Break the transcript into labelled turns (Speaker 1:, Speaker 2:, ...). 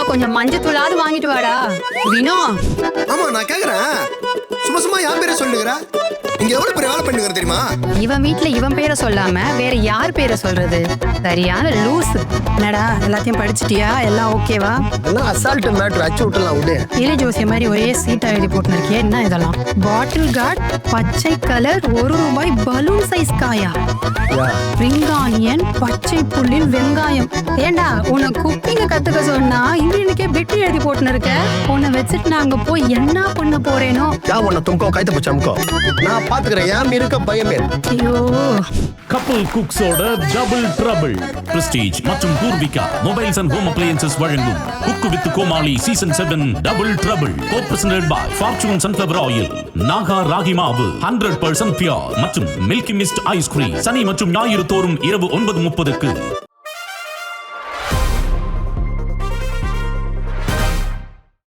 Speaker 1: கொஞ்சம் மஞ்சத்தூளாவது வாங்கிட்டு வாடா. வினோ.
Speaker 2: ஆமா நான் கேக்குறேன். சும்மா என் பேரை சொல்லுகிற. இங்க எவ்வளவு பெரிய வேலை பண்ணுகிற தெரியுமா?
Speaker 1: இவன் வீட்டுல இவன் பேரை சொல்லாம வேற யார் பேரை சொல்றது? சரியான லூஸ். என்னடா எல்லாத்தையும் படிச்சிட்டியா? எல்லாம் ஓகேவா?
Speaker 2: எல்லாம் அசால்ட் மேட்டர் அச்சு விட்டுலாம் விடு.
Speaker 1: இலை ஜோசிய மாதிரி ஒரே சீட்டா எழுதி போட்டுருக்கியே, என்ன இதெல்லாம்? பாட்டில் கார்ட் பச்சை கலர் ₹1 பலூன் சைஸ் காயா? ரிங் ஆனியன் பச்சை புள்ளில் வெங்காயம். ஏண்டா உன்னை குக்கிங்க கத்துக்க சொன்னா இவனுக்கே பெட்டி எழுதி போட்டுன்னு இருக்க. உன்னை வச்சுட்டு நாங்க போய் என்ன பண்ண போறேனோ.
Speaker 2: உன்னை தும்கோ கைத்த போச்சம்கோ. நான் பாத்துக்கிறேன். ஏன் இருக்க பயமே.
Speaker 1: ஐயோ.
Speaker 3: கப்பல் குக்ஸோட டபுள் ட்ரபிள். பிரஸ்டீஜ் மற்றும் Poorvika mobiles and home appliances வழங்கும் குக்கு வித் கோமாளி season 7 double trouble. co-presented by Fortune Sunflower Oil, Naga ராகி மாவு 100% பியூர் மற்றும் மில்கி மிஸ்ட் ஐஸ்கிரீம். சனி மற்றும் ஞாயிறு தோறும் இரவு 9:30க்கு.